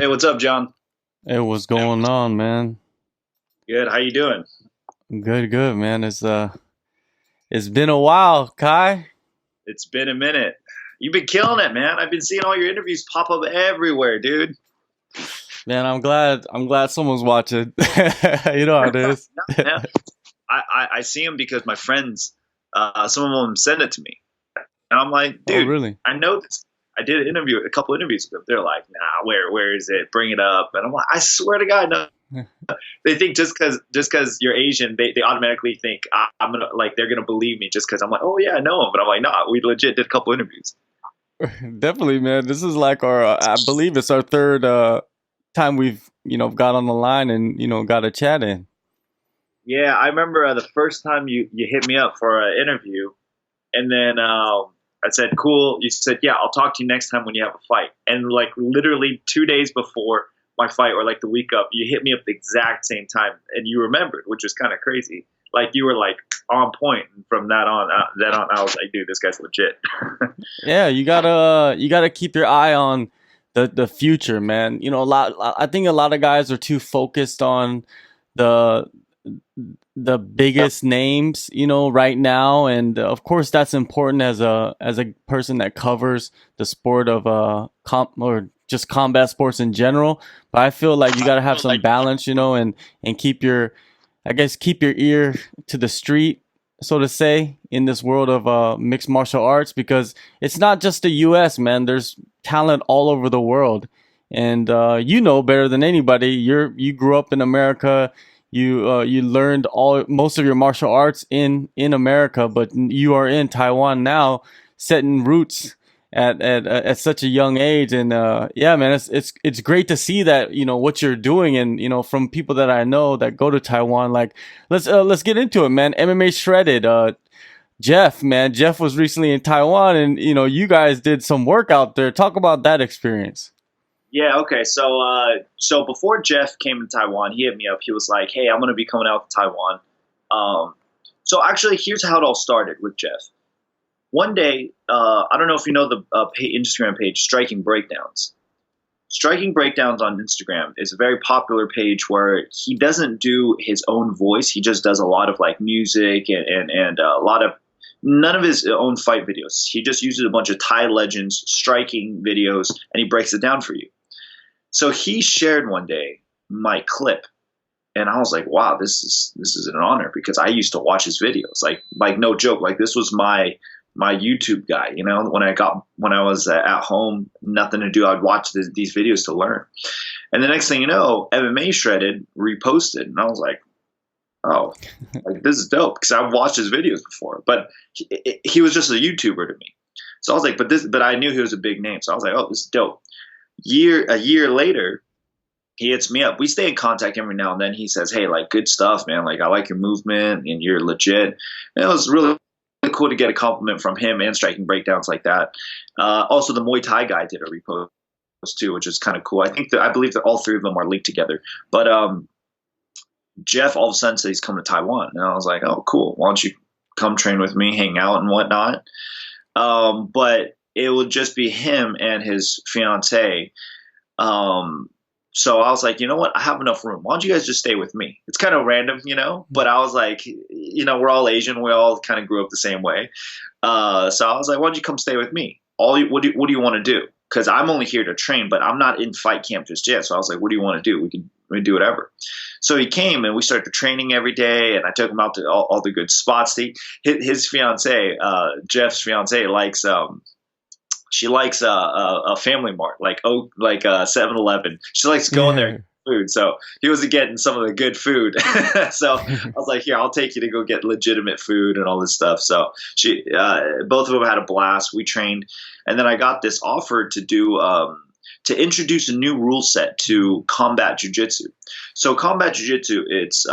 Hey, what's up, John? Hey, what's going on, man? Good. How you doing? Good, good, man. It's been a while, Kai. It's been a minute. You've been killing it, man. I've been seeing all your interviews pop up everywhere, dude. Man, I'm glad someone's watching. You know how it is. Yeah, I see them because my friends, some of them send it to me, and I'm like, Oh, dude, really? I know this. I did an interview, a couple interviews with them. They're like, nah, where is it? Bring it up. And I'm like, I swear to God, no. They think just because you're Asian, they automatically think I'm gonna like they're gonna believe me just because I'm like, oh yeah, I know him. But I'm like, nah, we legit did a couple interviews. Definitely, man. This is like our, I believe it's our third time we've, got on the line and, got a chat in. Yeah, I remember the first time you hit me up for an interview, and then I said, "Cool." You said, "Yeah, I'll talk to you next time when you have a fight." And like literally 2 days before my fight, or like the week up, you hit me up the exact same time, and you remembered, which was kind of crazy. Like you were like on point. And from that on, I was like, "Dude, this guy's legit." Yeah, you gotta keep your eye on the future, man. I think a lot of guys are too focused on the the biggest names, right now, and of course that's important as a person that covers the sport of or just combat sports in general. But I feel like you got to have some balance, and keep your, I guess, keep your ear to the street, so to say, in this world of mixed martial arts, because it's not just the U.S., man. There's talent all over the world, and you know better than anybody. You grew up in America. You learned all most of your martial arts in America, but you are in Taiwan now, setting roots at such a young age. And yeah, man, it's great to see that, what you're doing. And from people that I know that go to Taiwan, like, let's get into it, man. MMA Shredded, Jeff, man. Jeff was recently in Taiwan, and you guys did some work out there. Talk about that experience. Yeah, okay. So before Jeff came to Taiwan, he hit me up. He was like, "Hey, I'm gonna be coming out to Taiwan." Um, so actually, here's how it all started with Jeff. One day, I don't know if you know the Instagram page, Striking Breakdowns. Striking Breakdowns on Instagram is a very popular page where he doesn't do his own voice. He just does a lot of like music and a lot of none of his own fight videos. He just uses a bunch of Thai legends striking videos and he breaks it down for you. So he shared one day my clip, and I was like, "Wow, this is an honor," because I used to watch his videos, like no joke, like this was my YouTube guy. You know, when I was at home, nothing to do, I'd watch these videos to learn. And the next thing you know, MMA Shredded reposted, and I was like, "Oh, like this is dope," because I've watched his videos before, but he was just a YouTuber to me. So I was like, but I knew he was a big name, so I was like, "Oh, this is dope." A year later, he hits me up. We stay in contact every now and then. He says, "Hey, like good stuff, man. Like I like your movement and you're legit." And it was really cool to get a compliment from him and striking breakdowns like that. Also, the Muay Thai guy did a repost too, which is kind of cool. I believe that all three of them are linked together. But Jeff all of a sudden said he's coming to Taiwan, and I was like, "Oh, cool. Why don't you come train with me, hang out and whatnot?" But it would just be him and his fiance. Um, so I was like, you know what? I have enough room. Why don't you guys just stay with me? It's kind of random, you know, but I was like, we're all Asian. We all kind of grew up the same way. So I was like, why don't you come stay with me? What do you want to do? Because I'm only here to train, but I'm not in fight camp just yet. So I was like, what do you want to do? We can do whatever. So he came and we started training every day, and I took him out to all the good spots. His fiance, Jeff's fiance, likes she likes a Family Mart, like 7-Eleven. She likes going there Yeah. to get food. So he was getting some of the good food. So I was like, here, I'll take you to go get legitimate food and all this stuff. So both of them had a blast. We trained, and then I got this offer to do. To introduce a new rule set to combat jujitsu. So combat jujitsu, it's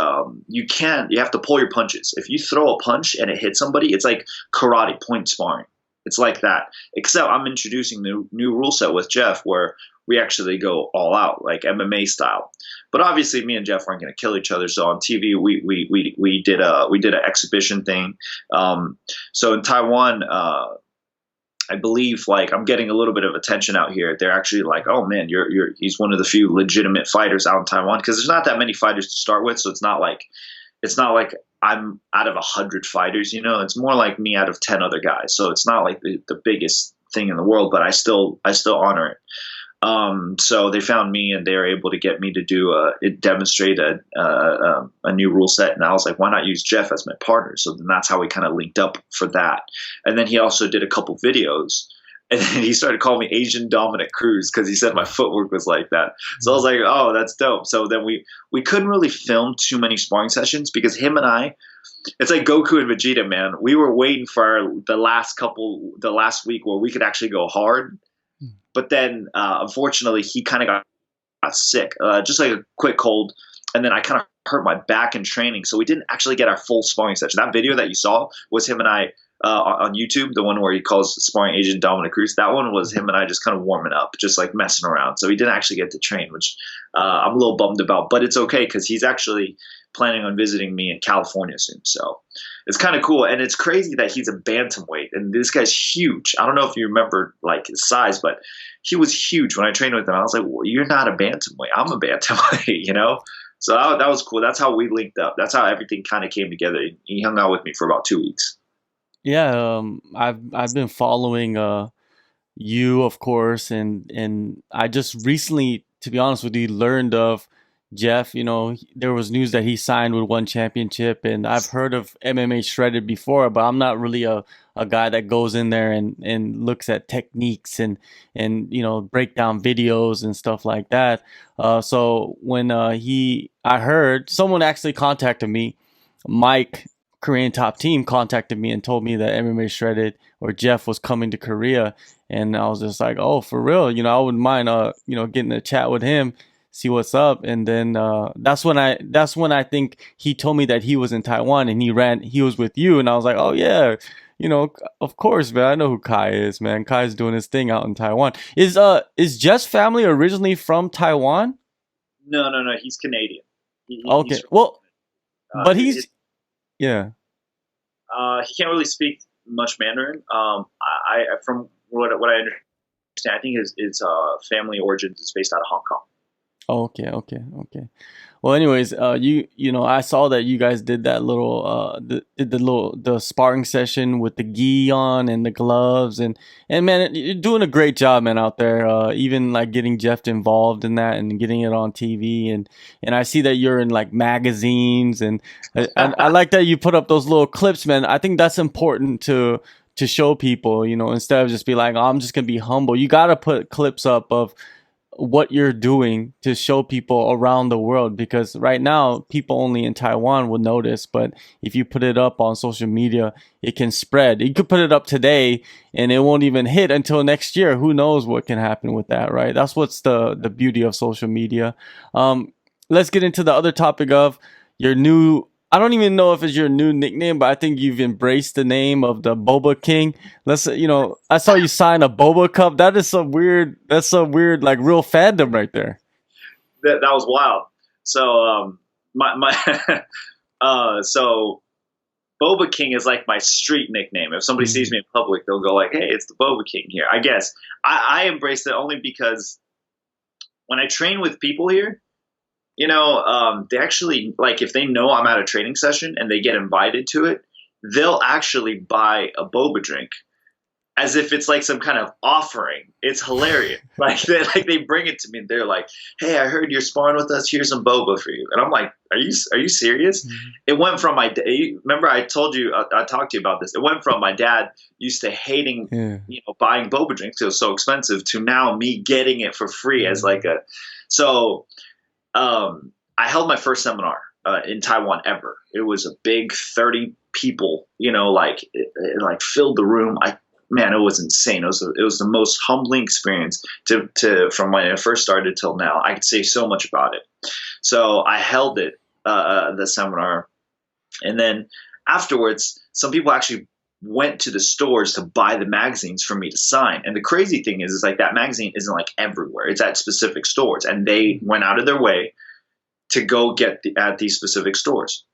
you have to pull your punches. If you throw a punch and it hits somebody, it's like karate point sparring. It's like that. Except I'm introducing the new rule set with Jeff where we actually go all out, like MMA style. But obviously, me and Jeff aren't going to kill each other. So on TV, we did an exhibition thing. So in Taiwan, I believe like I'm getting a little bit of attention out here. They're actually like, oh man, he's one of the few legitimate fighters out in Taiwan, because there's not that many fighters to start with, so it's not like I'm out of 100 fighters, you know. It's more like me out of 10 other guys. So it's not like the biggest thing in the world, but I still honor it. So they found me, and they were able to get me to demonstrate a new rule set. And I was like, why not use Jeff as my partner? So then that's how we kind of linked up for that. And then he also did a couple videos, and then he started calling me Asian Dominic Cruz because he said my footwork was like that. So I was like, oh, that's dope. So then we couldn't really film too many sparring sessions because him and I, it's like Goku and Vegeta, man. We were waiting for the last week where we could actually go hard. But then, unfortunately, he kind of got sick, just like a quick cold. And then I kind of hurt my back in training. So we didn't actually get our full sparring session. That video that you saw was him and I on YouTube, the one where he calls sparring Asian Dominic Cruz. That one was him and I just kind of warming up, just like messing around. So he didn't actually get to train, which I'm a little bummed about. But it's okay because he's actually planning on visiting me in California soon. So it's kind of cool. And it's crazy that he's a bantamweight, and this guy's huge. I don't know if you remember like his size, but he was huge when I trained with him. I was like, well, you're not a bantamweight. I'm a bantamweight, you know? So that was cool. That's how we linked up. That's how everything kind of came together. He hung out with me for about 2 weeks. Yeah, I've been following you, of course, and I just recently, to be honest with you, learned of Jeff. You know, there was news that he signed with One Championship, and I've heard of MMA Shredded before, but I'm not really a guy that goes in there and looks at techniques and you know, break down videos and stuff like that. So when I heard someone actually contacted me, Mike, Korean Top Team, contacted me and told me that MMA Shredded or Jeff was coming to Korea, and I was just like, oh, for real? You know, I wouldn't mind you know, getting a chat with him, see what's up. And then that's when I think he told me that he was in Taiwan and he was with you, and I was like, oh yeah, you know, of course, man, I know who Khai is, man. Kai's doing his thing out in Taiwan. Is Jeff's family originally from Taiwan? No. He's Canadian. Okay, He's well, but it, yeah. he can't really speak much Mandarin. I from what I understand, I think his family origins is based out of Hong Kong. Oh, okay. Well, anyways, you know, I saw that you guys did that little the sparring session with the gi on and the gloves, and man, you're doing a great job, man, out there. Even like getting Jeff involved in that and getting it on TV, and I see that you're in like magazines, and I like that you put up those little clips, man. I think that's important to show people, you know, instead of just be like, oh, I'm just gonna be humble. You gotta put clips up of what you're doing to show people around the world, because right now people only in Taiwan will notice, but if you put it up on social media, it can spread. You could put it up today and it won't even hit until next year. Who knows what can happen with that, right? That's what's the beauty of social media. Let's get into the other topic of your new, I don't even know if it's your new nickname, but I think you've embraced the name of the Boba King. You know, I saw you sign a Boba Cup. That's some weird, like real fandom right there. That was wild. So so Boba King is like my street nickname. If somebody sees me in public, they'll go like, hey, it's the Boba King here. I guess I embraced it only because when I train with people here, you know, they actually, like, if they know I'm at a training session and they get invited to it, they'll actually buy a boba drink as if it's like some kind of offering. It's hilarious. Like they bring it to me and they're like, hey, I heard you're sparring with us. Here's some boba for you. And I'm like, are you serious? Mm-hmm. It went from remember I told you, I talked to you about this. It went from my dad used to hating, you know, buying boba drinks, it was so expensive, to now me getting it for free as like I held my first seminar in Taiwan ever. It was a big 30 people, you know, like it like filled the room. Man, it was insane. It was the most humbling experience from when it first started till now. I could say so much about it. So I held it, the seminar, and then afterwards, some people actually went to the stores to buy the magazines for me to sign. And the crazy thing is like that magazine isn't like everywhere. It's at specific stores, and they went out of their way to go get at these specific stores.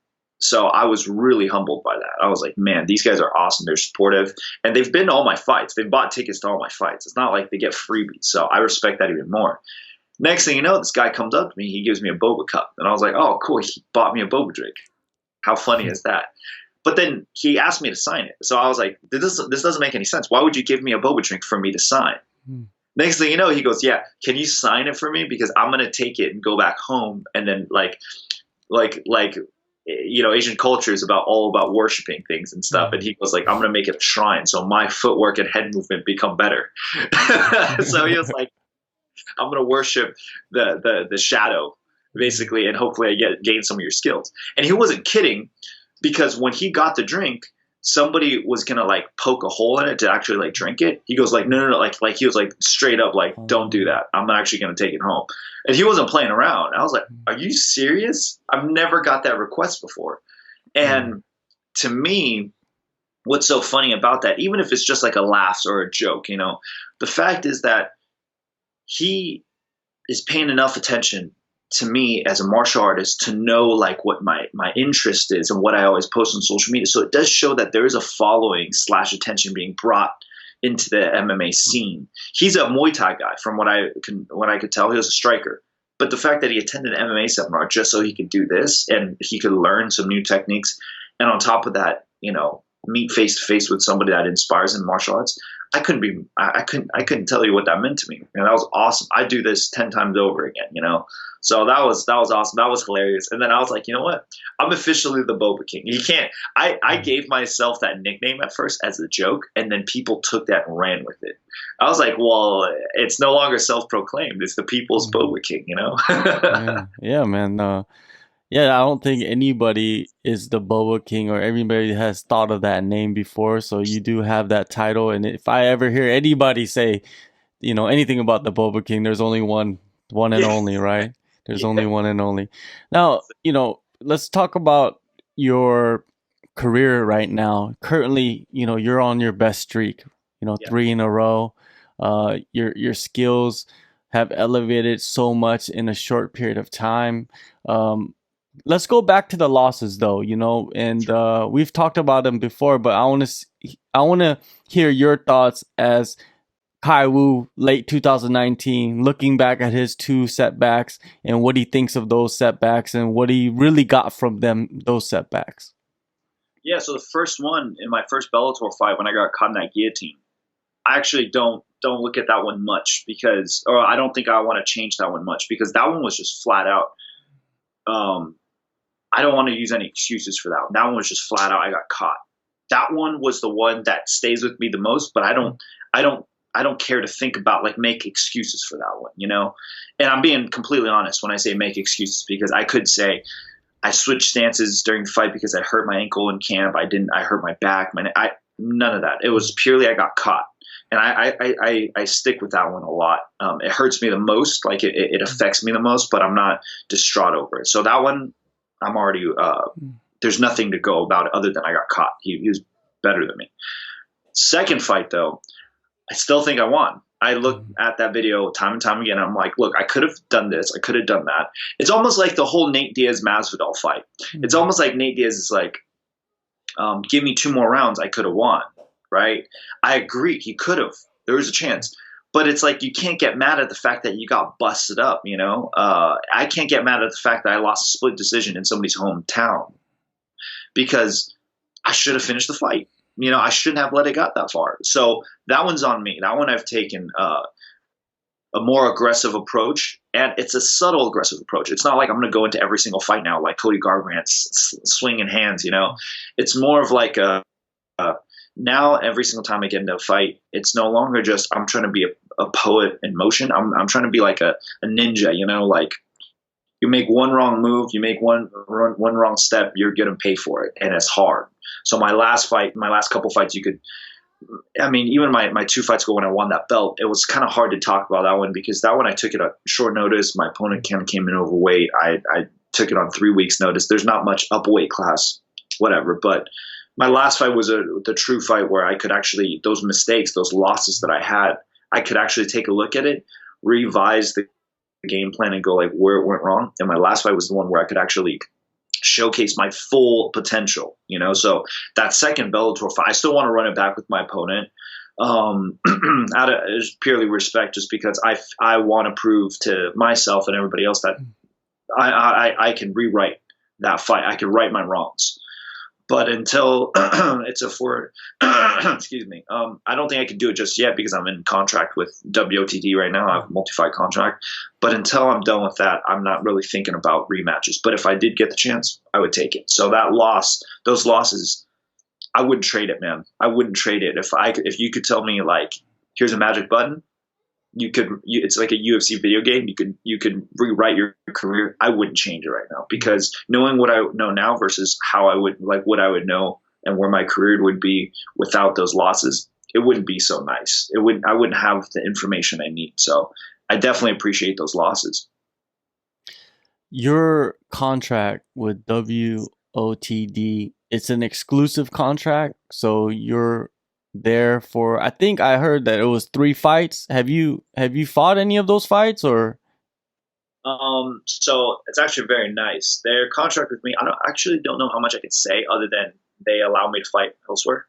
So I was really humbled by that. I was like, man, these guys are awesome. They're supportive, and they've been to all my fights. They've bought tickets to all my fights. It's not like they get freebies. So I respect that even more. Next thing you know, this guy comes up to me. He gives me a boba cup, and I was like, oh, cool. He bought me a boba drink. How funny is that? But then he asked me to sign it. So I was like, this doesn't make any sense. Why would you give me a boba drink for me to sign? Next thing you know, he goes, yeah, can you sign it for me? Because I'm going to take it and go back home. And then like, Asian culture is all about worshiping things and stuff. And he goes like, I'm going to make it a shrine. So my footwork and head movement become better. So he was like, I'm going to worship the shadow basically. And hopefully I gain some of your skills. And he wasn't kidding. Because when he got the drink, somebody was gonna like poke a hole in it to actually like drink it. He goes like, no, like he was like straight up like, don't do that. I'm actually gonna take it home. And he wasn't playing around. I was like, are you serious? I've never got that request before. And to me, what's so funny about that, even if it's just like a laugh or a joke, the fact is that he is paying enough attention to me as a martial artist to know like what my interest is and what I always post on social media. So it does show that there is a following / attention being brought into the MMA scene. He's a Muay Thai guy from what I could tell. He was a striker. But the fact that he attended an MMA seminar just so he could do this and he could learn some new techniques. And on top of that, meet face to face with somebody that inspires in martial arts. I couldn't tell you what that meant to me. And that was awesome. I'd do this 10 times over again, So that was awesome. That was hilarious. And then I was like, you know what? I'm officially the Boba King. You can't. I gave myself that nickname at first as a joke, and then people took that and ran with it. I was like, well, it's no longer self-proclaimed. It's the people's Boba King, Yeah, man. Yeah, I don't think anybody is the Boba King or everybody has thought of that name before. So you do have that title. And if I ever hear anybody say, anything about the Boba King, there's only one and only, right? There's only one and only. Now, let's talk about your career right now. Currently, you're on your best streak, 3 in a row. Your skills have elevated so much in a short period of time. Let's go back to the losses though, and we've talked about them before, but I want to hear your thoughts as Khai Wu, late 2019, looking back at his 2 setbacks and what he thinks of those setbacks and what he really got from those setbacks. Yeah, so the first one in my first Bellator fight when I got caught in that guillotine, I actually don't look at that one much or I don't think I want to change that one much because that one was just flat out. I don't want to use any excuses for that one. That one was just flat out. I got caught. That one was the one that stays with me the most, but I don't care to think about like make excuses for that one, And I'm being completely honest when I say make excuses because I could say I switched stances during the fight because I hurt my ankle in camp. I hurt my back. None of that. It was purely I got caught. And I stick with that one a lot. It hurts me the most, like it affects me the most, but I'm not distraught over it. So that one, I'm already there's nothing to go about it other than I got caught. He was better than me. Second fight though, I still think I won. I look at that video time and time again. I'm like, look, I could have done this. I could have done that. It's almost like the whole Nate Diaz-Masvidal fight. It's almost like Nate Diaz is like, give me 2 more rounds. I could have won, right? I agree. He could have. There was a chance. But it's like you can't get mad at the fact that you got busted up, I can't get mad at the fact that I lost a split decision in somebody's hometown because I should have finished the fight. I shouldn't have let it get that far. So that one's on me. That one I've taken a more aggressive approach, and it's a subtle aggressive approach. It's not like I'm going to go into every single fight now like Cody Garbrandt swinging hands, It's more of like now every single time I get into a fight, it's no longer just I'm trying to be a poet in motion. I'm trying to be like a ninja, like you make one wrong move, you make one wrong step, you're going to pay for it, and it's hard. So my last couple fights, even my 2 fights ago when I won that belt, it was kind of hard to talk about that one because that one I took it at short notice. My opponent came in overweight. I took it on 3 weeks notice. There's not much up weight class, whatever. But my last fight was the true fight where I could actually, those mistakes, those losses that I had, I could actually take a look at it, revise the game plan and go like where it went wrong. And my last fight was the one where I could actually showcase my full potential, you know. So that second Bellator fight, I still want to run it back with my opponent, out of purely respect, just because I want to prove to myself and everybody else that I can rewrite that fight. I can right my wrongs. But until it's a for, excuse me, I don't think I can do it just yet because I'm in contract with WOTD right now. I have a multi-fight contract. But until I'm done with that, I'm not really thinking about rematches. But if I did get the chance, I would take it. So that loss, those losses, I wouldn't trade it, man. I wouldn't trade it. If you could tell me, like, here's a magic button, it's like a UFC video game. You could rewrite your career. I wouldn't change it right now, because knowing what I know now versus how I would, like, what I would know and where my career would be without those losses, it wouldn't be so nice. I wouldn't have the information I need. So I definitely appreciate those losses. Your contract with WOTD, it's an exclusive contract, so you're there for, I think I heard that it was 3 fights. Have you fought any of those fights, or? So it's actually very nice. Their contract with me, don't know how much I could say other than they allow me to fight elsewhere.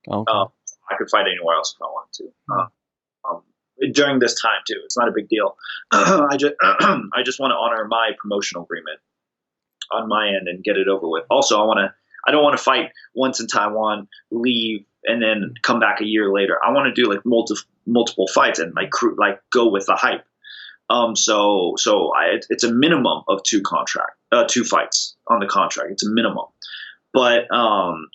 Okay. I could fight anywhere else if I wanted to. During this time too, it's not a big deal. I just want to honor my promotional agreement on my end and get it over with. Also, I don't want to fight once in Taiwan, leave, and then come back a year later. I want to do like multiple fights and like go with the hype. It's a minimum of 2 fights on the contract. It's a minimum. But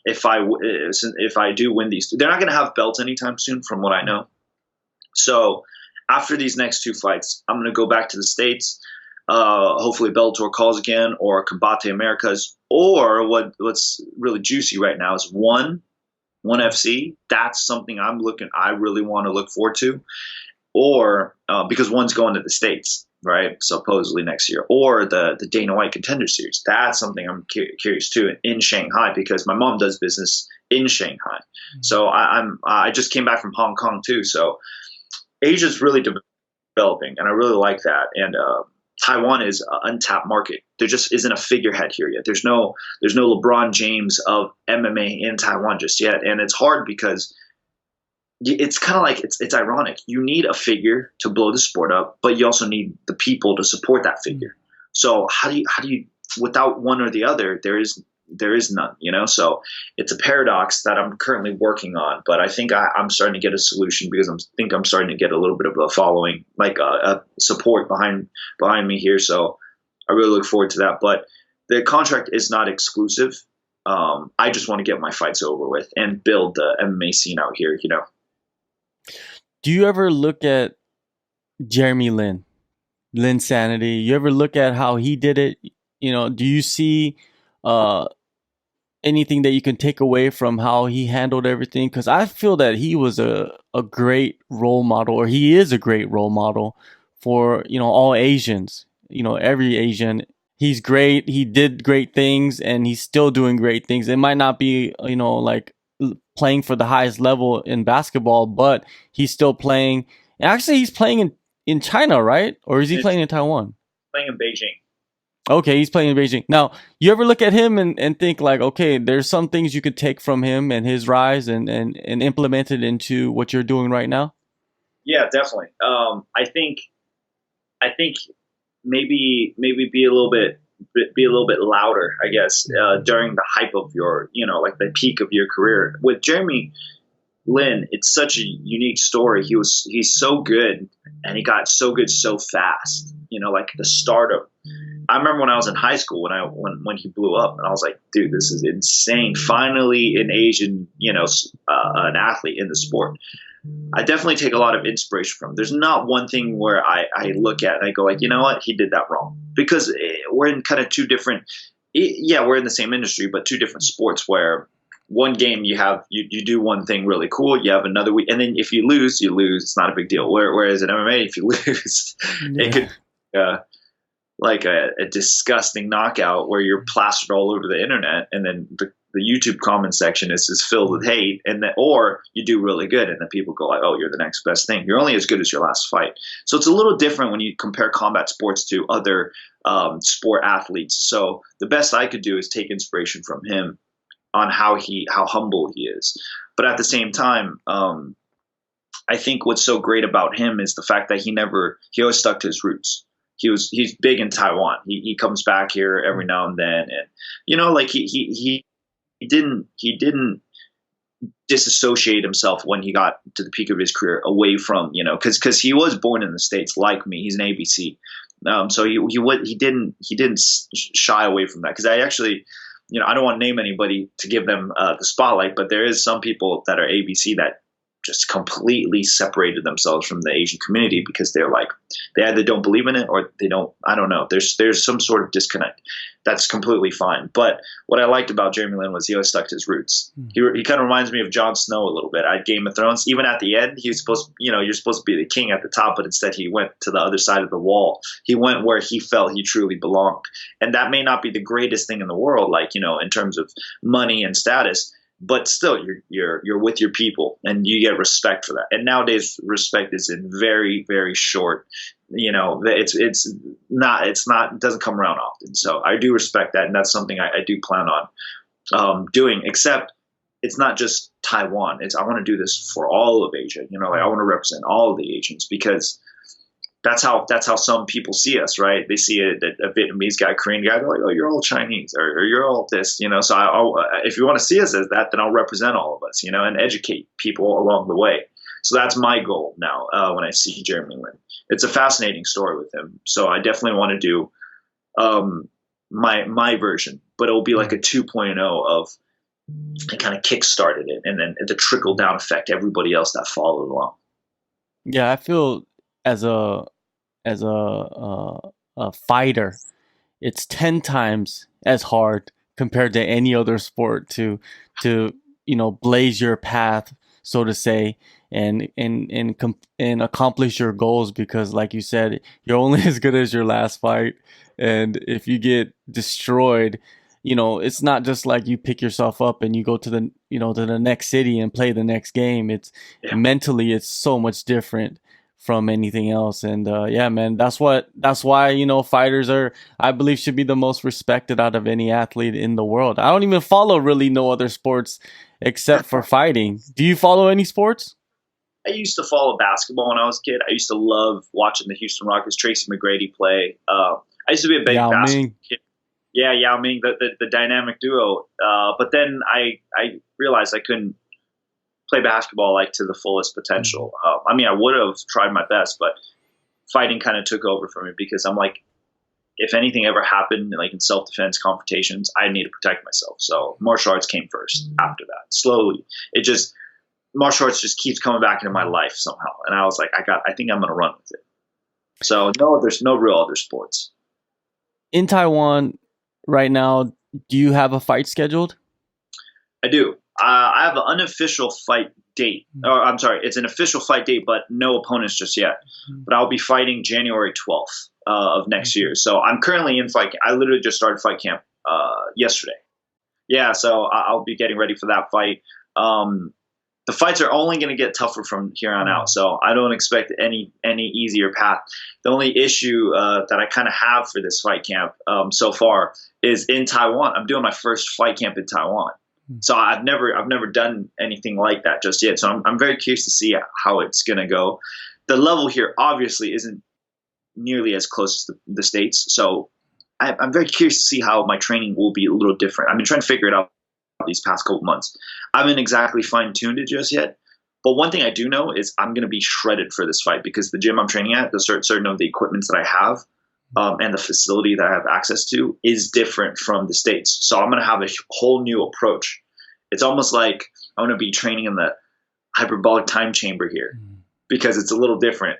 if I do win these, they're not going to have belts anytime soon, from what I know. So after these next 2 fights, I'm going to go back to the States. Hopefully Bellator calls again, or Kumite Americas, or what's really juicy right now is one FC. That's something I really want to look forward to, or because one's going to the States, right? Supposedly next year, or the Dana White Contender Series. That's something I'm curious too, in Shanghai, because my mom does business in Shanghai. So I just came back from Hong Kong too. So Asia's really developing, and I really like that. And Taiwan is an untapped market. There just isn't a figurehead here yet. There's no LeBron James of MMA in Taiwan just yet. And it's hard because it's kind of like, it's ironic. You need a figure to blow the sport up, but you also need the people to support that figure. So how do you without one or the other, there is none, you know? So it's a paradox that I'm currently working on, but I think I'm starting to get a solution, because I'm starting to get a little bit of a following, like a support behind me here. So I really look forward to that. But the contract is not exclusive. I just want to get my fights over with and build the MMA scene out here, you know? Do you ever look at Jeremy Lin, Linsanity? You ever look at how he did it? You know, do you see anything that you can take away from how he handled everything? Because I feel that he was a great role model, or he is a great role model for, you know, all Asians, you know, every Asian. He's great. He did great things, and he's still doing great things. It might not be, you know, like playing for the highest level in basketball, but he's still playing. And actually, he's playing in China, right? Or is he playing in Taiwan? Playing in Beijing. Okay, he's playing in Beijing. Now, you ever look at him and think like, okay, there's some things you could take from him and his rise and implement it into what you're doing right now? Yeah, definitely. I think maybe be a little bit louder, I guess, during the hype of your, you know, like the peak of your career. With Jeremy Lin, it's such a unique story. He's so good, and he got so good so fast. You know, like the stardom. I remember when I was in high school when he blew up, and I was like, dude, this is insane. Finally, an Asian, you know, an athlete in the sport. I definitely take a lot of inspiration from him. There's not one thing where I look at and I go like, you know what, he did that wrong, because we're in kind of 2 different. Yeah, we're in the same industry, but 2 different sports where. One game you do one thing really cool, you have another week, and then if you lose, It's not a big deal. Whereas in MMA, if you lose, it could like a disgusting knockout where you're plastered all over the internet, and then the YouTube comment section is filled with hate, and then, or you do really good, and then people go like, "Oh, you're the next best thing." You're only as good as your last fight. So it's a little different when you compare combat sports to other sport athletes. So the best I could do is take inspiration from him on how humble he is. But at the same time, I think what's so great about him is the fact that he always stuck to his roots. He's big in Taiwan. He comes back here every now and then, and like he didn't disassociate himself when he got to the peak of his career away from because he was born in the States like me. He's an ABC, so he didn't shy away from that. Because I actually, I don't want to name anybody to give them the spotlight, but there is some people that are ABC that just completely separated themselves from the Asian community because they're like, they either don't believe in it or they don't, I don't know. There's some sort of disconnect. That's completely fine. But what I liked about Jeremy Lin was he always stuck to his roots. He kind of reminds me of Jon Snow a little bit at Game of Thrones. Even at the end, he was supposed, you're supposed to be the king at the top, but instead he went to the other side of the wall. He went where he felt he truly belonged. And that may not be the greatest thing in the world, like, in terms of money and status, but still you're with your people and you get respect for that. And nowadays respect is in very, very short, it doesn't come around often. So I do respect that. And that's something I do plan on doing, except it's not just Taiwan. I want to do this for all of Asia. I want to represent all of the Asians, because that's how some people see us, right? They see a Vietnamese guy, Korean guy, they're like, "Oh, you're all Chinese, or you're all this," So if you want to see us as that, then I'll represent all of us, and educate people along the way. So that's my goal now. When I see Jeremy Lin, it's a fascinating story with him. So I definitely want to do my version, but it'll be like a 2.0 of, I kind of kickstarted it, and then the trickle down effect, everybody else that followed along. Yeah, I feel as a fighter, it's 10 times as hard compared to any other sport to blaze your path, so to say, and accomplish your goals, because like you said, you're only as good as your last fight. And if you get destroyed, it's not just like you pick yourself up and you go to the next city and play the next game. It's mentally, it's so much different from anything else. And yeah, man, that's why fighters I believe should be the most respected out of any athlete in the world. I don't even follow really no other sports except for fighting. Do you follow any sports? I used to follow basketball when I was a kid. I used to love watching the Houston Rockets, Tracy McGrady play. I used to be a big basketball kid. Yeah, Yao Ming, the dynamic duo. But then I realized I couldn't play basketball like to the fullest potential. I would have tried my best, but fighting kind of took over for me, because I'm like, if anything ever happened, like in self-defense confrontations, I need to protect myself. So martial arts came first. After that, slowly, martial arts just keeps coming back into my life somehow. And I was like, I think I'm going to run with it. So no, there's no real other sports. In Taiwan right now, do you have a fight scheduled? I do. I have an unofficial fight date. Or I'm sorry, it's an official fight date, but no opponents just yet. But I'll be fighting January 12th of next year. So I'm currently in fight camp. I literally just started fight camp yesterday. Yeah, so I'll be getting ready for that fight. The fights are only going to get tougher from here on out, so I don't expect any easier path. The only issue that I kind of have for this fight camp so far is in Taiwan. I'm doing my first fight camp in Taiwan. So I've never done anything like that just yet. So I'm very curious to see how it's going to go. The level here obviously isn't nearly as close as the States. So I'm very curious to see how my training will be a little different. I've been trying to figure it out these past couple months. I haven't exactly fine-tuned it just yet. But one thing I do know is I'm going to be shredded for this fight, because the gym I'm training at, the certain of the equipment that I have, and the facility that I have access to is different from the States. So I'm going to have a whole new approach. It's almost like I'm going to be training in the hyperbolic time chamber here, because it's a little different,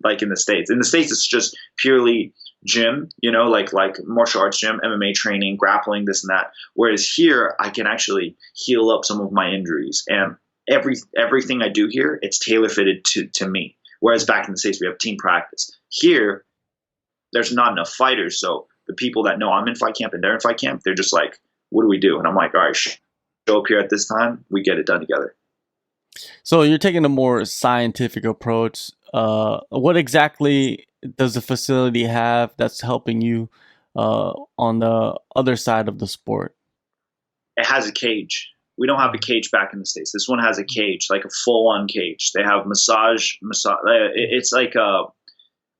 like in the States. In the States, it's just purely gym, like martial arts gym, MMA training, grappling, this and that. Whereas here, I can actually heal up some of my injuries. And everything I do here, it's tailor-fitted to me. Whereas back in the States, we have team practice. Here, there's not enough fighters. So the people that know I'm in fight camp and they're in fight camp, they're just like, what do we do? And I'm like, all right, show up here at this time, we get it done together. So you're taking a more scientific approach. What exactly does the facility have that's helping you on the other side of the sport? It has a cage. We don't have a cage back in the States. This one has a cage, like a full-on cage. They have massage. It's like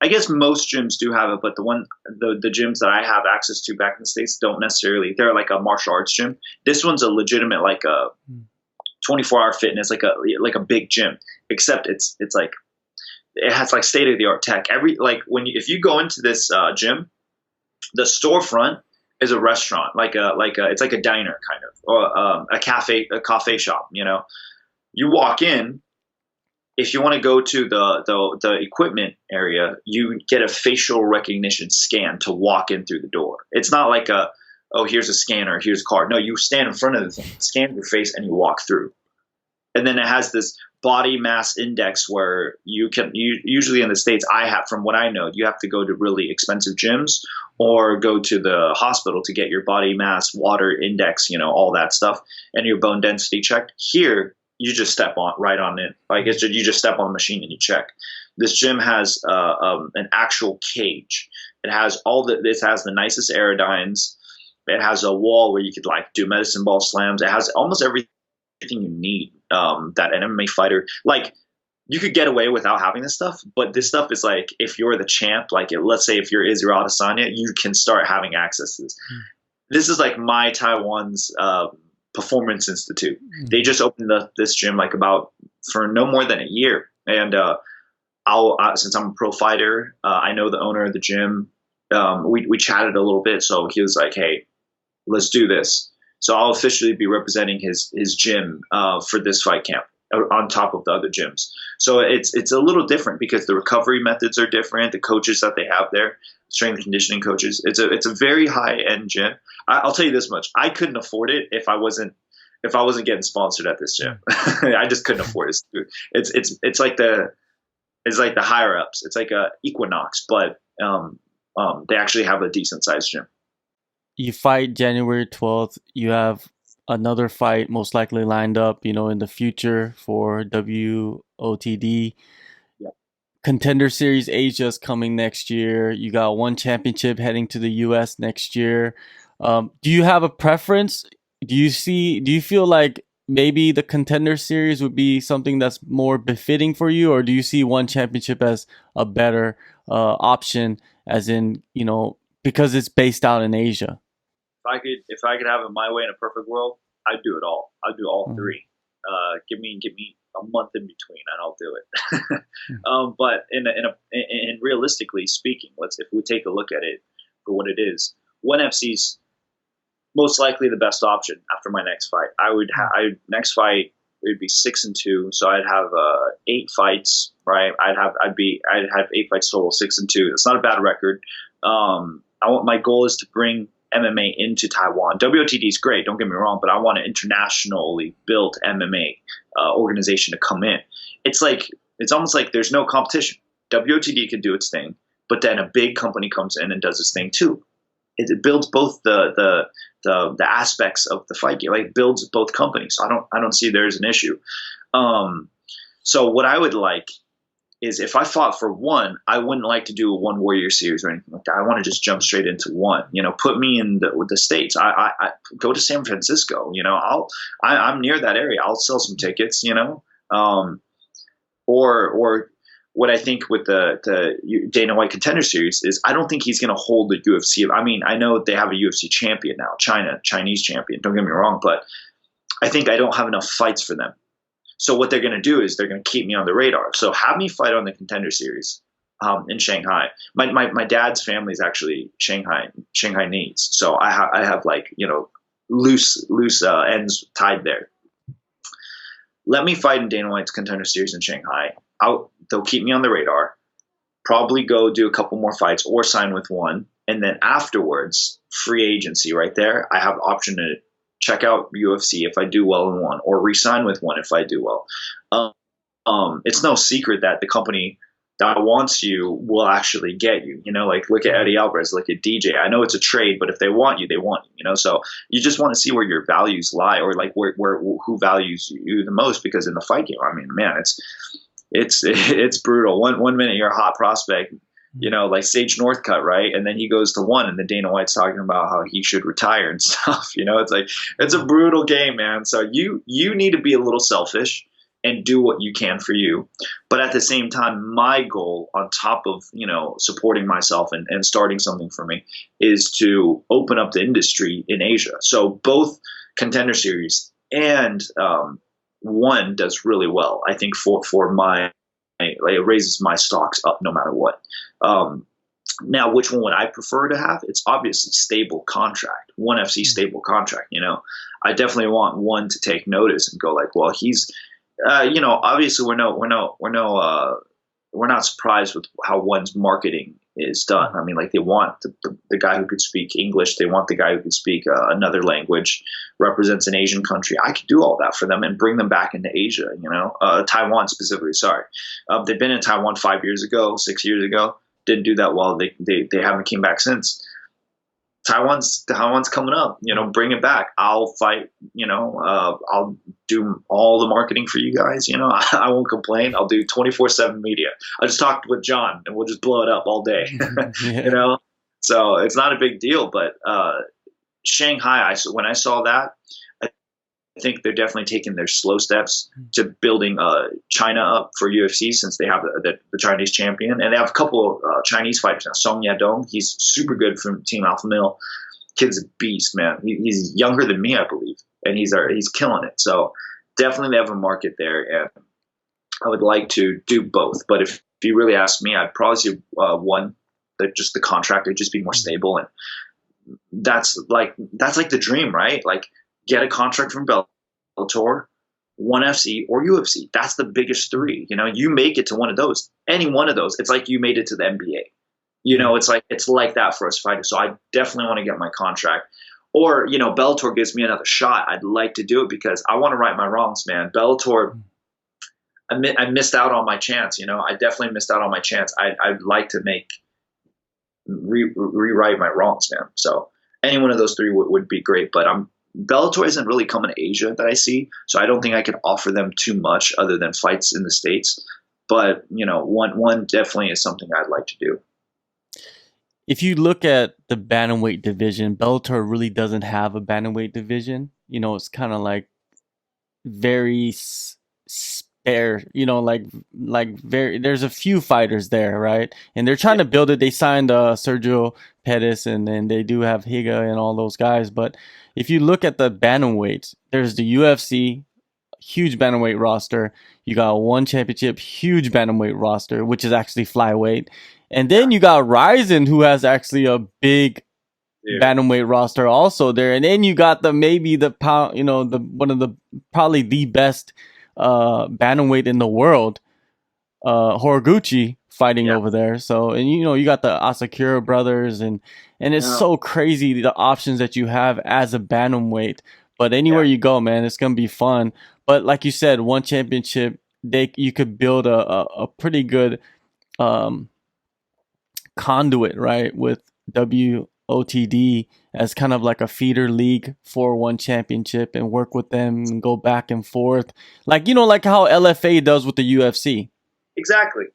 I guess most gyms do have it, but the gyms that I have access to back in the States don't necessarily. They're like a martial arts gym. This one's a legitimate, like a 24-hour fitness, like a big gym. Except it's like it has like state-of-the-art tech. If you go into this gym, the storefront is a restaurant, it's like a diner kind of, or a cafe shop. You walk in. If you want to go to the equipment area, you get a facial recognition scan to walk in through the door. It's not like here's a scanner, here's a card. No, you stand in front of the thing, scan your face, and you walk through. And then it has this body mass index where usually in the States, from what I know, you have to go to really expensive gyms or go to the hospital to get your body mass water index, all that stuff, and your bone density checked. Here, you just step right on in. You just step on the machine and you check. This gym has an actual cage. It has this has the nicest aerodynes. It has a wall where you could like do medicine ball slams. It has almost everything you need that an MMA fighter, like, you could get away without having this stuff, but this stuff is like, if you're the champ, let's say if you're Israel Adesanya, you can start having access to this. This is like my Taiwan's Performance Institute. They just opened this gym for no more than a year, and since I'm a pro fighter, I know the owner of the gym. We chatted a little bit, so he was like, "Hey, let's do this." So I'll officially be representing his gym for this fight camp on top of the other gyms. So it's a little different because the recovery methods are different. The coaches that they have there, strength and conditioning coaches, it's a very high end gym. I'll tell you this much: I couldn't afford it if I wasn't getting sponsored at this gym. I just couldn't afford it. It's like the higher ups. It's like a Equinox, but they actually have a decent sized gym. You fight January 12th. You have another fight most likely lined up, in the future for WOTD. Yeah. Contender Series Asia is coming next year. You got one championship heading to the US next year. Do you have a preference? Do you feel like maybe the Contender Series would be something that's more befitting for you, or do you see one championship as a better option, as in, because it's based out in Asia? If I could have it my way in a perfect world, I'd do it all. I'd do all three. Give me a month in between, and I'll do it. But in realistically speaking, if we take a look at it for what it is, ONE FC's most likely the best option after my next fight. Next fight it would be 6-2, so I'd have 8 fights. Right? I'd have 8 fights total, 6-2. It's not a bad record. My goal is to bring MMA into Taiwan. WOTD is great, don't get me wrong, but I want an internationally built MMA organization to come in. It's almost like there's no competition. WOTD can do its thing, but then a big company comes in and does its thing too. It builds both the aspects of the fight game. It builds both companies. I don't see there's an issue. So what I would like is, if I fought for one, I wouldn't like to do a One Warrior series or anything like that. I want to just jump straight into one. Put me in the States. I go to San Francisco. I'm near that area. I'll sell some tickets. Or what I think with the Dana White Contender Series is, I don't think he's going to hold the UFC. I mean, I know they have a UFC champion now, Chinese champion. Don't get me wrong, but I think I don't have enough fights for them. So what they're going to do is they're going to keep me on the radar. So have me fight on the Contender Series in Shanghai. My dad's family is actually Shanghainese, so I have loose ends tied there. Let me fight in Dana White's Contender Series in Shanghai. They'll keep me on the radar. Probably go do a couple more fights or sign with one, and then afterwards, free agency right there. I have the option to check out UFC if I do well in one, or re-sign with one if I do well. It's no secret that the company that wants you will actually get you. You know, like look at Eddie Alvarez, look at DJ. I know it's a trade, but if they want you, they want you. You know, so you just want to see where your values lie, or like where who values you the most. Because in the fight game, I mean, man, it's brutal. One minute you're a hot prospect, you know, like Sage Northcutt, right? And then he goes to one, and then Dana White's talking about how he should retire and stuff. You know, it's like it's a brutal game, man. So you need to be a little selfish and do what you can for you. But at the same time, my goal on top of, you know, supporting myself and starting something for me is to open up the industry in Asia. So both Contender Series and one does really well. I think for my, like, it raises my stocks up no matter what. Now, which one would I prefer to have? It's obviously stable contract, ONE FC stable contract. You know, I definitely want one to take notice and go like, well, he's, you know, obviously we're not surprised with how one's marketing is done. I mean, like they want the guy who could speak English. They want the guy who could speak another language, represents an Asian country. I could do all that for them and bring them back into Asia, you know, Taiwan specifically. Sorry. They've been in Taiwan 5 years ago, 6 years ago. Didn't do that well. They haven't came back since. Taiwan's coming up, you know, bring it back. I'll fight, you know, I'll do all the marketing for you guys. You know, I won't complain. I'll do 24/7 media. I just talked with John and we'll just blow it up all day, Yeah. you know? So it's not a big deal, but, Shanghai, when I saw that, I think they're definitely taking their slow steps to building China up for UFC, since they have the Chinese champion, and they have a couple of Chinese fighters now. Song Yadong, he's super good from Team Alpha Male. Kid's a beast, man. He's younger than me, I believe, and he's killing it. So definitely they have a market there, and I would like to do both. But if you really ask me, I'd probably see one, that just the contract would just be more stable, and that's like the dream, right? Like, get a contract from Bellator, ONE FC, or UFC. That's the biggest three. You know, you make it to one of those, any one of those. It's like you made it to the NBA. You know, it's like that for us fighters. So I definitely want to get my contract. Or, you know, Bellator gives me another shot. I'd like to do it because I want to right my wrongs, man. Bellator, I missed out on my chance. You know, I definitely missed out on my chance. I'd like to rewrite my wrongs, man. So any one of those three would be great. But Bellator isn't really coming to Asia that I see, so I don't think I could offer them too much other than fights in the States. But, you know, one definitely is something I'd like to do. If you look at the bantamweight division, Bellator really doesn't have a bantamweight division. You know, it's kind of like very spare, you know, like very, there's a few fighters there, right? And they're trying to build it. They signed Sergio Pettis, and then they do have Higa and all those guys. But if you look at the bantamweights, there's the UFC, huge bantamweight roster. You got ONE Championship, huge bantamweight roster, which is actually flyweight. And then you got Ryzen, who has actually a big bantamweight roster also there. And then you got probably the best bantamweight in the world, Horiguchi, fighting over there. So, and you know, you got the Asakura brothers, and it's so crazy the options that you have as a bantamweight. But anywhere you go, man, it's gonna be fun. But like you said, ONE Championship, you could build a pretty good conduit, right, with WOTD as kind of like a feeder league for ONE Championship, and work with them and go back and forth, like, you know, like how LFA does with the UFC. Exactly.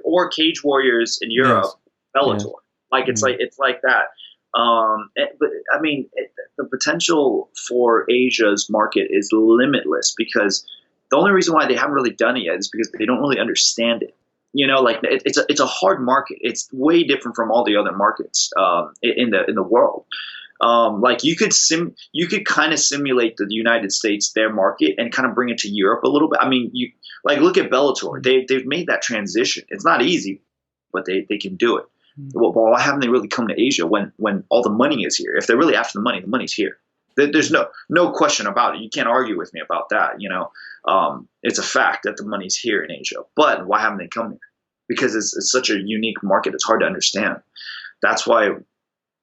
Or Cage Warriors in Europe, Bellator. Like it's like that. But I mean, the potential for Asia's market is limitless, because the only reason why they haven't really done it yet is because they don't really understand it. You know, like it's a hard market. It's way different from all the other markets in the world. Like you could kind of simulate the United States, their market, and kind of bring it to Europe a little bit. I mean, you like look at Bellator. They've made that transition. It's not easy, but they can do it. Well, why haven't they really come to Asia when all the money is here? If they're really after the money's here. There's no question about it. You can't argue with me about that. You know, it's a fact that the money's here in Asia. But why haven't they come here? Because it's such a unique market. It's hard to understand. That's why,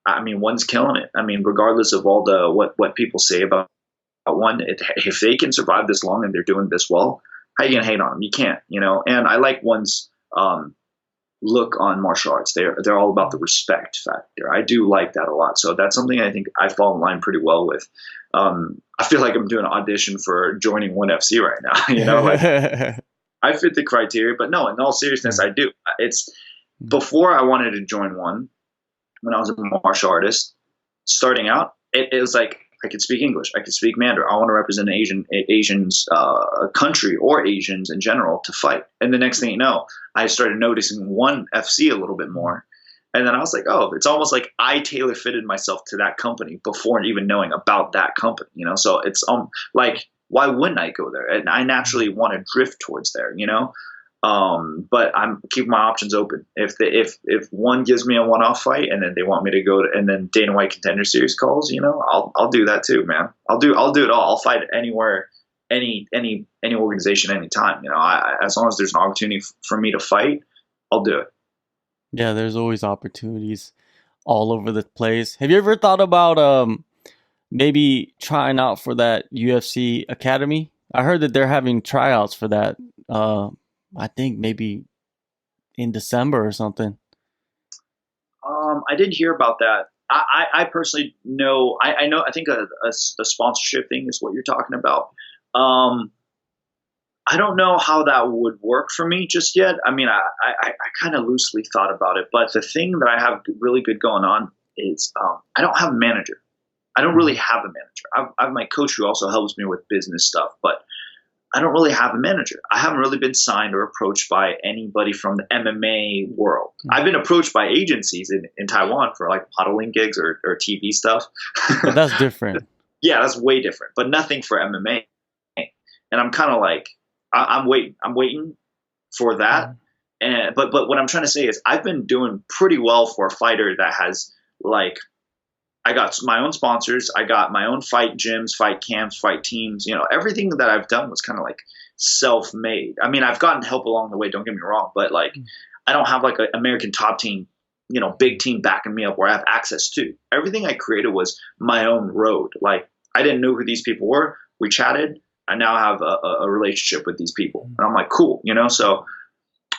I mean, ONE's killing it. I mean, regardless of all the what people say about ONE, if they can survive this long and they're doing this well, how are you gonna hate on them? You can't. You know. And I like ONE's look on martial arts. They're all about the respect factor. I do like that a lot. So that's something I think I fall in line pretty well with. I feel like I'm doing an audition for joining ONE FC right now. Like I fit the criteria, but no, in all seriousness, I do. It's before I wanted to join one when I was a martial artist. Starting out, it was like I could speak English, I could speak Mandarin. I want to represent Asians country or Asians in general to fight. And the next thing you know, I started noticing ONE FC a little bit more. And then I was like, oh, it's almost like I tailor fitted myself to that company before even knowing about that company, So it's like, why wouldn't I go there? And I naturally want to drift towards there, but I'm keeping my options open. If one gives me a one-off fight and then they want me to go to, and then Dana White Contender Series calls, I'll do that too, man. I'll do it all. I'll fight anywhere, any organization, anytime. As long as there's an opportunity for me to fight, I'll do it. Yeah, there's always opportunities all over the place. Have you ever thought about maybe trying out for that UFC Academy? I heard that they're having tryouts for that. I think maybe in December or something. I did hear about that. I personally know. I know. I think a sponsorship thing is what you're talking about. I don't know how that would work for me just yet. I mean, I kind of loosely thought about it, but the thing that I have really good going on is I don't have a manager. I don't really have a manager. I have my coach who also helps me with business stuff, but I don't really have a manager. I haven't really been signed or approached by anybody from the MMA world. I've been approached by agencies in Taiwan for like modeling gigs or TV stuff. But that's different. Yeah, that's way different, but nothing for MMA. And I'm kind of like, I'm waiting for that. And but what I'm trying to say is I've been doing pretty well for a fighter that has like, I got my own sponsors. I got my own fight gyms, fight camps, fight teams. Everything that I've done was kind of like self-made. I mean, I've gotten help along the way. Don't get me wrong, but like, I don't have like an American top team, big team backing me up where I have access to. Everything I created was my own road. Like, I didn't know who these people were. We chatted. I now have a relationship with these people, and I'm like, cool, So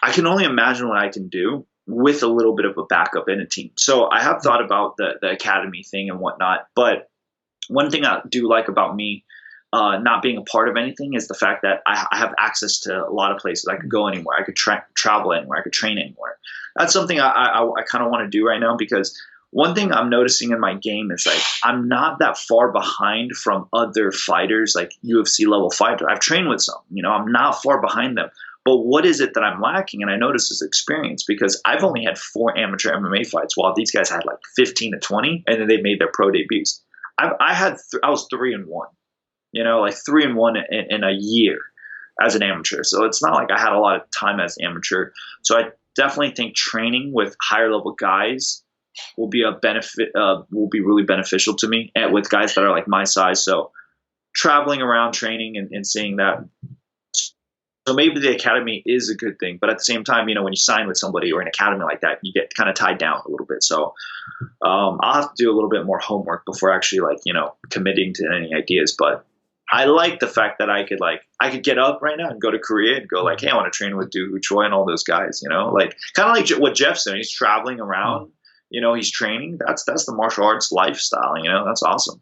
I can only imagine what I can do with a little bit of a backup in a team. So I have thought about the academy thing and whatnot. But one thing I do like about me not being a part of anything is the fact that I have access to a lot of places. I could go anywhere. I could travel anywhere. I could train anywhere. That's something I kind of want to do right now, because one thing I'm noticing in my game is like I'm not that far behind from other fighters, like UFC level fighters. I've trained with some, I'm not far behind them. But what is it that I'm lacking? And I notice this experience because I've only had 4 amateur MMA fights, while these guys had like 15 to 20, and then they made their pro debuts. I was 3-1, like 3-1 in a year as an amateur. So it's not like I had a lot of time as an amateur. So I definitely think training with higher level guys will be a benefit. Will be really beneficial to me, and with guys that are like my size. So traveling around training and seeing that. So maybe the academy is a good thing, but at the same time, when you sign with somebody or an academy like that, you get kind of tied down a little bit. So I'll have to do a little bit more homework before actually committing to any ideas. But I like the fact that I could get up right now and go to Korea and go like, hey, I want to train with Doo Choi and all those guys, like kind of like what Jeff's doing. He's traveling around, he's training. That's the martial arts lifestyle, that's awesome.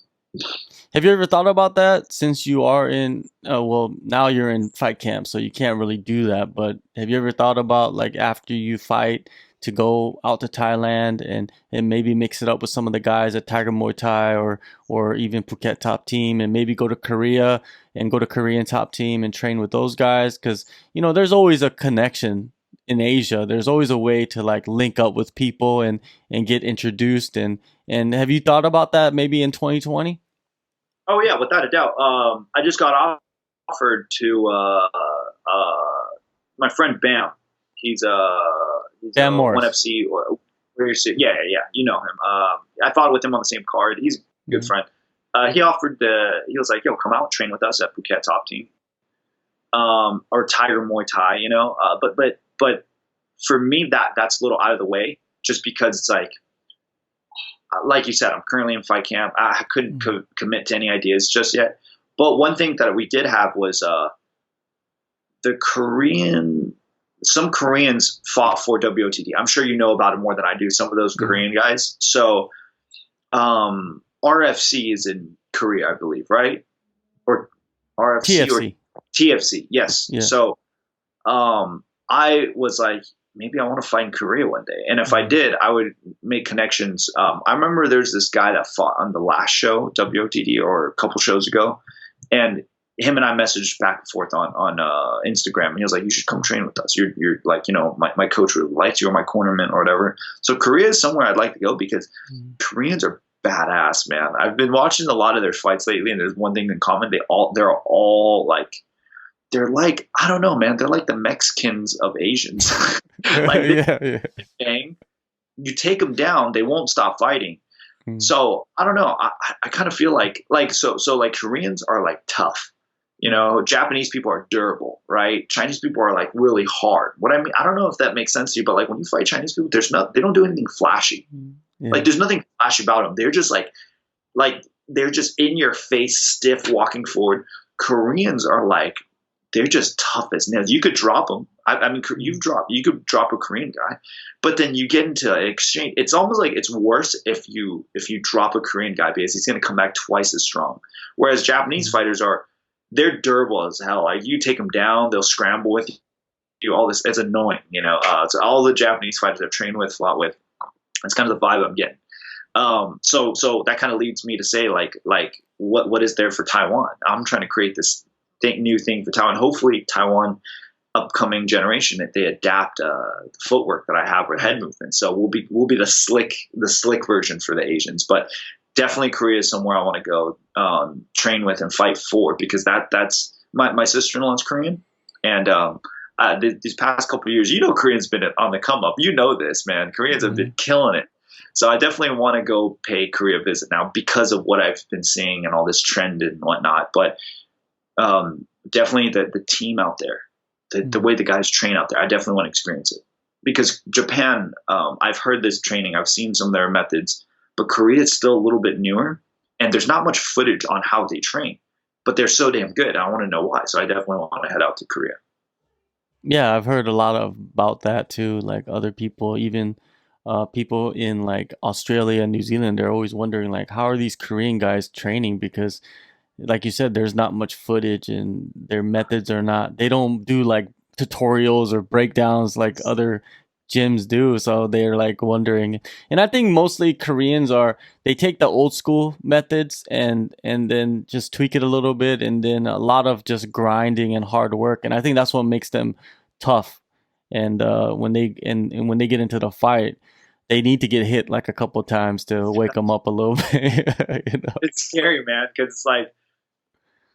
Have you ever thought about that, since you are in, now you're in fight camp, so you can't really do that, but have you ever thought about like after you fight to go out to Thailand and maybe mix it up with some of the guys at Tiger Muay Thai or even Phuket Top Team, and maybe go to Korea and go to Korean Top Team and train with those guys? Because, there's always a connection in Asia. There's always a way to like link up with people and get introduced. And have you thought about that maybe in 2020? Oh yeah, without a doubt. I just got offered to my friend Bam. He's Bam Morris. ONE FC. Yeah, you know him. I fought with him on the same card. He's a good friend. He was like, yo, come out, train with us at Phuket Top Team, or Tiger Muay Thai. But for me, that's a little out of the way, just because it's like you said, I'm currently in fight camp. I couldn't commit to any ideas just yet. But one thing that we did have was the Korean some Koreans fought for WOTD. I'm sure you know about it more than I do. Some of those Korean guys. So RFC is in Korea, I believe, right? Or RFC TFC. or TFC? Yes. Yeah. So I was like, maybe I want to fight in Korea one day. And if I did, I would make connections. I remember there's this guy that fought on the last show, WOTD, or a couple shows ago. And him and I messaged back and forth on Instagram. And he was like, you should come train with us. You're like, my coach really likes you, or my cornerman or whatever. So Korea is somewhere I'd like to go because Koreans are badass, man. I've been watching a lot of their fights lately, and there's one thing in common. They're all like, I don't know, man. They're like the Mexicans of Asians. Like, bang, you take them down, they won't stop fighting. So I don't know. I kind of feel like Koreans are like tough. Japanese people are durable, right? Chinese people are like really hard. What I mean, I don't know if that makes sense to you, but like when you fight Chinese people, they don't do anything flashy. Like there's nothing flashy about them. They're just like they're just in your face, stiff, walking forward. Koreans are like, they're just tough as nails. You could drop them. I mean, you could drop a Korean guy, but then you get into an exchange. It's almost like it's worse if you drop a Korean guy because he's going to come back twice as strong. Whereas Japanese fighters they're durable as hell. Like you take them down, they'll scramble with you. All this, it's annoying, So all the Japanese fighters I've trained with, fought with, that's kind of the vibe I'm getting. So that kind of leads me to say like what is there for Taiwan? I'm trying to create this new thing for Taiwan. Hopefully Taiwan upcoming generation, that they adapt the footwork that I have with head movement. So we'll be the slick version for the Asians. But definitely Korea is somewhere I want to go train with and fight for, because that's my sister-in-law's Korean, and these past couple of years, Koreans been on the come up. This, man. Koreans have been killing it. So I definitely want to go pay Korea a visit now because of what I've been seeing and all this trend and whatnot. But definitely the team out there, the way the guys train out there, I definitely want to experience it. Because Japan, I've heard this training, I've seen some of their methods, but Korea is still a little bit newer, and there's not much footage on how they train, but they're so damn good. I want to know why. So I definitely want to head out to Korea. Yeah, I've heard a lot about that too. Like other people, even people in like Australia and New Zealand, they're always wondering like, how are these Korean guys training? Because like you said, there's not much footage, and their methods are not, they don't do like tutorials or breakdowns like other gyms do. So they're like wondering. And I think mostly Koreans they take the old school methods and then just tweak it a little bit, and then a lot of just grinding and hard work. And I think that's what makes them tough. And when they get into the fight, they need to get hit like a couple times to wake them up a little bit. It's scary, man, because it's like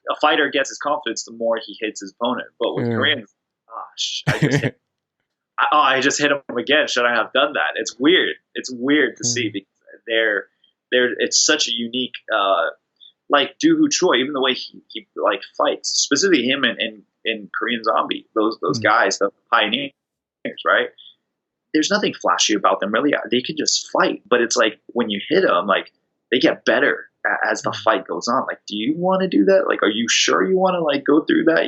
a fighter gets his confidence the more he hits his opponent. But with Koreans, I just hit him again. Should I have done that? It's weird. It's weird to see, because they're it's such a unique like Dooho Choi, even the way he like fights, specifically him in Korean Zombie, those guys, the pioneers, right? There's nothing flashy about them, really. They can just fight, but it's like when you hit them, like they get better as the fight goes on. Like, do you want to do that? Like, are you sure you want to like go through that?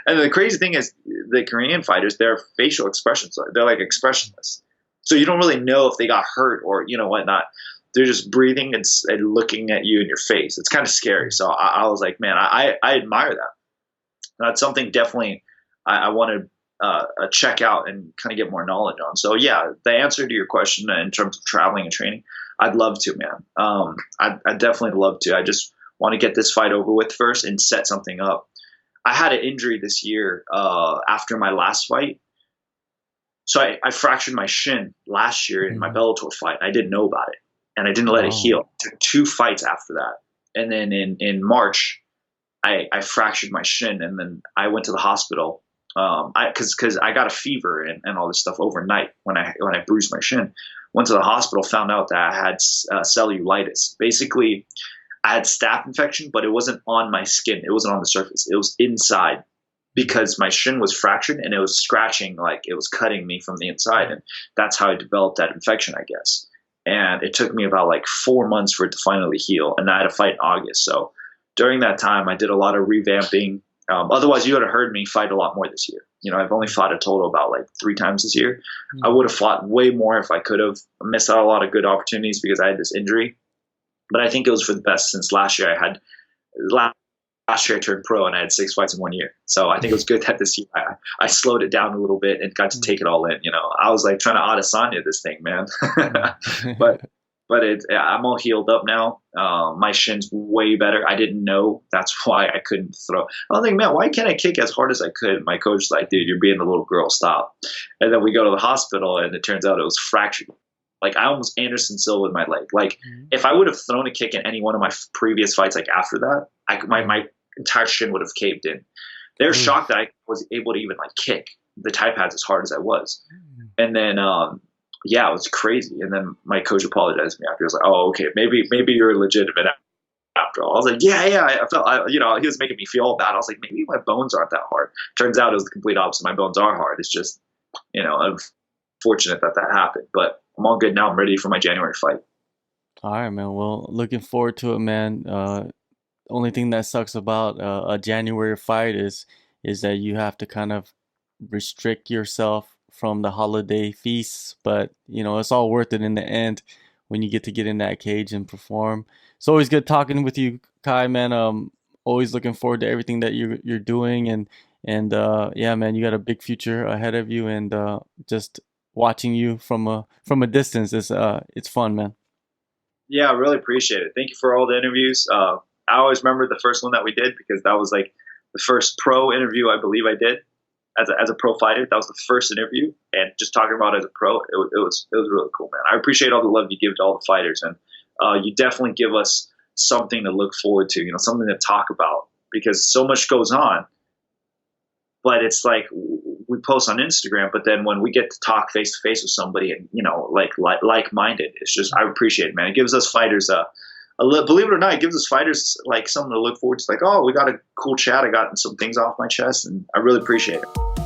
And the crazy thing is, the Korean fighters, their facial expressions, they're like expressionless. So you don't really know if they got hurt or whatnot. They're just breathing and looking at you in your face. It's kind of scary. So I was like, man, I admire that. That's something definitely I want to check out and kind of get more knowledge on. So yeah, the answer to your question in terms of traveling and training, I'd love to, man. I'd definitely love to. I just want to get this fight over with first and set something up. I had an injury this year after my last fight. So I fractured my shin last year in my Bellator fight. I didn't know about it, and I didn't let it heal. It took 2 fights after that. And then in March, I fractured my shin, and then I went to the hospital because I got a fever and all this stuff overnight when I bruised my shin. Went to the hospital, found out that I had cellulitis. Basically, I had staph infection, but it wasn't on my skin. It wasn't on the surface. It was inside, because my shin was fractured and it was scratching, like it was cutting me from the inside. And that's how I developed that infection, I guess. And it took me about like 4 months for it to finally heal. And I had a fight in August. So during that time, I did a lot of revamping. Otherwise, you would have heard me fight a lot more this year. I've only fought a total about like 3 times this year. I would have fought way more if I could have. I missed out a lot of good opportunities because I had this injury. But I think it was for the best since last year. Last year I turned pro and I had 6 fights in 1 year. So I think it was good that this year I slowed it down a little bit and got to take it all in. I was like trying to Adesanya this thing, man. but I'm all healed up now. My shin's way better. I didn't know. That's why I couldn't throw. I was like, man, why can't I kick as hard as I could? My coach was like, dude, you're being a little girl. Stop. And then we go to the hospital and it turns out it was fractured. Like I almost Anderson Silva with my leg. Like if I would have thrown a kick in any one of my previous fights, like after that, my entire shin would have caved in. They're shocked that I was able to even like kick the Thai pads as hard as I was. And then, yeah, it was crazy. And then my coach apologized to me after. He was like, "Oh, okay, maybe you're legitimate after all." I was like, "Yeah." I felt, he was making me feel bad. I was like, maybe my bones aren't that hard. Turns out it was the complete opposite. My bones are hard. It's just, unfortunate that happened. But I'm all good now. I'm ready for my January fight. All right, man. Well, looking forward to it, man. Only thing that sucks about a January fight is that you have to kind of restrict yourself from the holiday feasts, but it's all worth it in the end when you get in that cage and perform. It's always good talking with you, Khai, man. Always looking forward to everything that you're doing, and yeah, man, you got a big future ahead of you, and just watching you from a distance it's fun, man. Yeah, I really appreciate it. Thank you for all the interviews. I always remember the first one that we did because that was like the first pro interview I believe I did as a pro fighter. That was the first interview, and just talking about it as a pro, it was really cool, man. I appreciate all the love you give to all the fighters, and you definitely give us something to look forward to, something to talk about, because so much goes on. But it's like we post on Instagram, but then when we get to talk face to face with somebody and like minded, it's just, I appreciate it, man. It gives us fighters believe it or not, it gives us fighters like something to look forward to. Like, oh, we got a cool chat. I got some things off my chest, and I really appreciate it.